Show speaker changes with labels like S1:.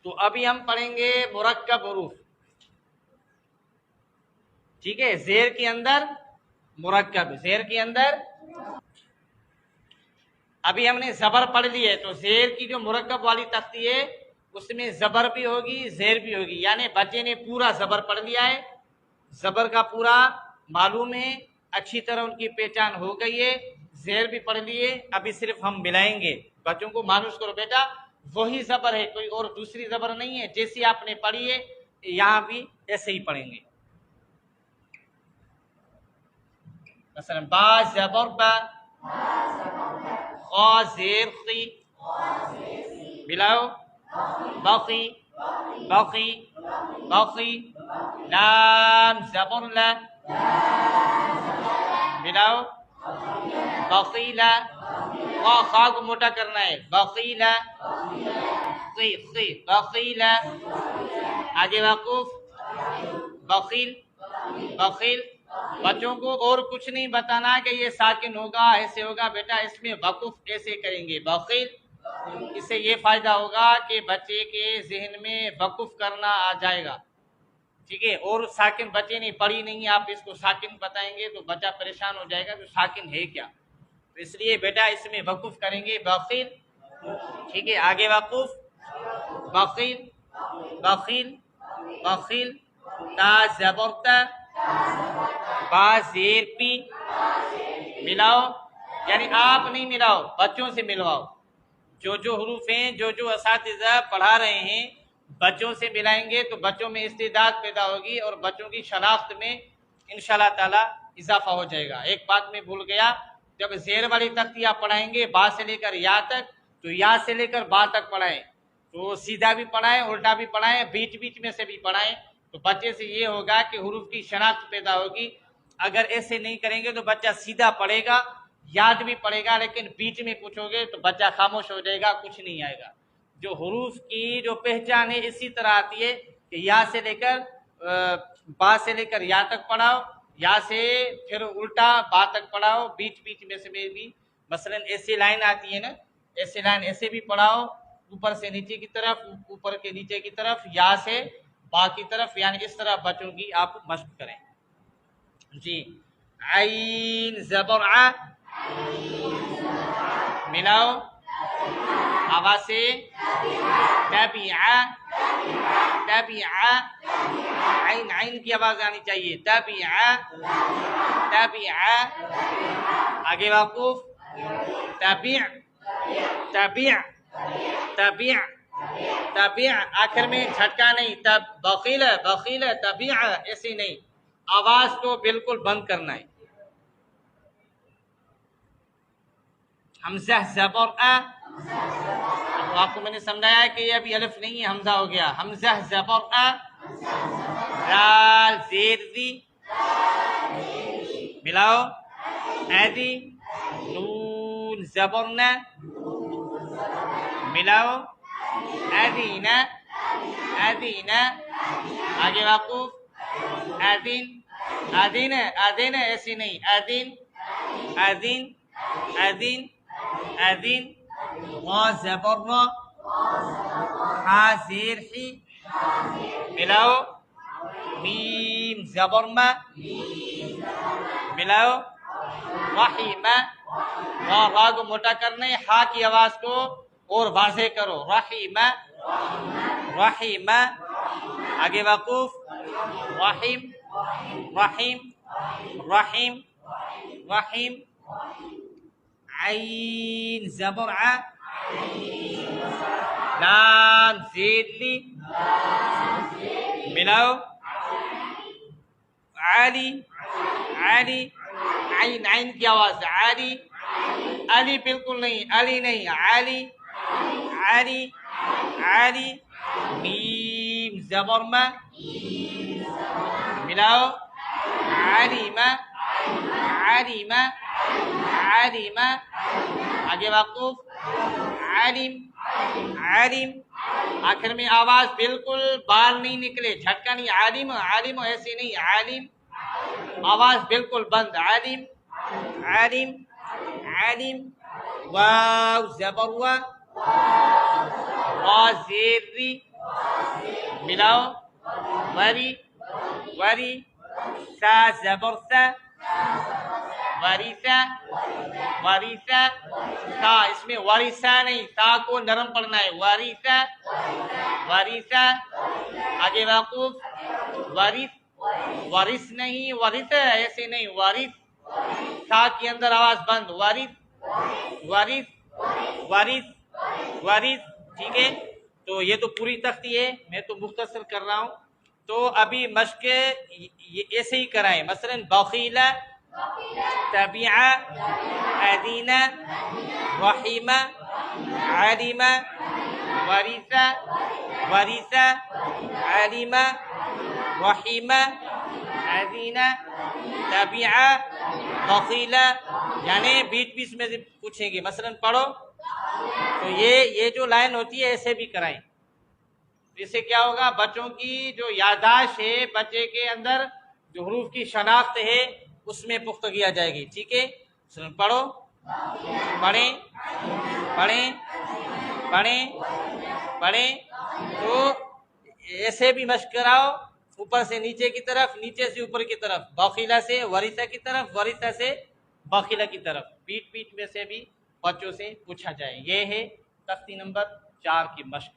S1: تو ابھی ہم پڑھیں گے مرکب حروف، ٹھیک ہے، زیر کے اندر مرکب، زیر کے اندر ابھی ہم نے زبر پڑھ لی ہے، تو زیر کی جو مرکب والی تختی ہے اس میں زبر بھی ہوگی زیر بھی ہوگی، یعنی بچے نے پورا زبر پڑھ لیا ہے، زبر کا پورا معلوم ہے، اچھی طرح ان کی پہچان ہو گئی ہے، زیر بھی پڑھ لیے، ابھی صرف ہم ملائیں گے، بچوں کو مانوس کرو بیٹا وہی زبر ہے، کوئی اور دوسری زبر نہیں ہے، جیسی آپ نے پڑھی ہے یہاں بھی ایسے ہی پڑھیں گے۔ مثلا با زبر با، خا زیر خی، ملاؤ، بقی بقی بقی، لام زبر لا، ملاؤ، بقیلا، خا کو موٹا کرنا ہے، بقیلا، خی خی بقیلا، آگے وقوف، بخیل بخیل، بچوں کو اور کچھ نہیں بتانا کہ یہ ساکن ہوگا ایسے ہوگا، بیٹا اس میں وقف ایسے کریں گے، بخیل، اس سے یہ فائدہ ہوگا کہ بچے کے ذہن میں وقف کرنا آ جائے گا، ٹھیک ہے، اور ساکن بچے نے پڑھی نہیں، آپ اس کو ساکن بتائیں گے تو بچہ پریشان ہو جائے گا تو ساکن ہے کیا، تو اس لیے بیٹا اس میں وقف کریں گے، بخیل، ٹھیک ہے، آگے وقف، بخیل بخیل بخیل، تا زبرتا، با زیر پی، ملاؤ، یعنی آپ نہیں ملاؤ، بچوں سے ملواؤ، جو حروف ہیں جو اساتذہ پڑھا رہے ہیں بچوں سے ملائیں گے تو بچوں میں استعداد پیدا ہوگی اور بچوں کی شناخت میں انشاءاللہ تعالی اضافہ ہو جائے گا۔ ایک بات میں بھول گیا، جب زیر والی تختی آپ پڑھائیں گے با سے لے کر یا تک، تو یا سے لے کر با تک پڑھائیں، تو سیدھا بھی پڑھائیں الٹا بھی پڑھائیں، بیچ بیچ میں سے بھی پڑھائیں، تو بچے سے یہ ہوگا کہ حروف کی شناخت پیدا ہوگی۔ اگر ایسے نہیں کریں گے تو بچہ سیدھا پڑھے گا، یاد بھی پڑھے گا، لیکن بیچ میں پوچھو گے تو بچہ خاموش ہو جائے گا، کچھ نہیں آئے گا۔ جو حروف کی جو پہچان ہے اسی طرح آتی ہے کہ یا سے لے کر با سے لے کر یا تک پڑھاؤ، یا سے پھر الٹا با تک پڑھاؤ، بیچ بیچ میں سے بھی، مثلا ایسی لائن آتی ہے نا، ایسی لائن ایسے بھی پڑھاؤ، اوپر سے نیچے کی طرف، اوپر کے نیچے کی طرف، یا سے با کی طرف، یعنی اس طرح بچوں کی آپ مشق کریں۔ جی، عین زبر ع، ملاؤ آواز سے، تبع تبع، عین عین کی آواز آنی چاہیے، تبع تبع، آگے وقوف، تبع تبع تبع تبع، آخر میں جھٹکا نہیں، تب بخیل بخیل تبع، ایسے نہیں، آواز کو بالکل بند کرنا ہے۔ حمزہ زبر ا، تو آپ کو میں نے سمجھایا ہے کہ یہ ابھی الف نہیں ہے، حمزہ ہو گیا، حمزہ زبر ا، دال زیر دی، ملاؤ، ادی، نون زبر ن، ملاؤ، ادین ادین، آگے وقوف، ادین ادین ادین، ایسی نہیں، ادین ادین ادین ادین، غا زبر را، حا زیر حی، ملاؤ، میم زبر ما، ملاؤ، رحیم، را کو موٹا کرنے، ہا کی آواز کو اور واضح کرو، رحیم رحیم، آگے وقوف، رحیم رحیم رحیم رحیم، عین زبر ع، لام زیر لی، ملاؤ، علی علی، عین عین کی آواز، علی علی بالکل نہیں، علی نہیں، علی علی علی، میم زبر ما، ملاؤ، علیم علیم علیم، آگے وقوف، علیم علیم، آخر میں آواز بالکل بال نہیں نکلے، جھٹکا نہیں، عالم عالم ایسے نہیں، عالم، آواز بالکل بند، عالم عالم عالم، واو زبر وا، را زیر ری، ملاؤ، وری وری، سا زبر سا، وریثا وریثا، تا اس میں وریثا نہیں، تا کو نرم پڑھنا ہے، وریثا وریثا، آگے وقوف، ورث ورث نہیں، ورث ایسے نہیں، ورث، تا کے اندر آواز بند، ورث ورث ورث ورث، ٹھیک ہے؟ تو یہ تو پوری تختی ہے، میں تو مختصر کر رہا ہوں. تو ابھی مشق ایسے ہی کرائیں، مثلا بخیلا، تبعا، ادینا، رحیما، علیما، ورثا، ورثا، علیما، رحیما، ادینا، تبعا، بخیلا، یعنی بیچ بیچ میں سے پوچھیں گے، مثلا پڑھو. تو یہ جو لائن ہوتی ہے ایسے بھی کرائیں. اس سے کیا ہوگا، بچوں کی جو یادداشت ہے، بچے کے اندر جو حروف کی شناخت ہے اس میں پختگی آ جائے گی. ٹھیک ہے، مثلا پڑھو، پڑھیں پڑھیں پڑھیں پڑھیں. تو ایسے بھی مشق کراؤ، اوپر سے نیچے کی طرف، نیچے سے اوپر کی طرف، بخیلا سے ورثہ کی طرف، ورثہ سے بخیلا کی طرف، بیچ بیچ میں سے بھی بچوں سے پوچھا جائے. یہ ہے تختی نمبر 4 کی مشق.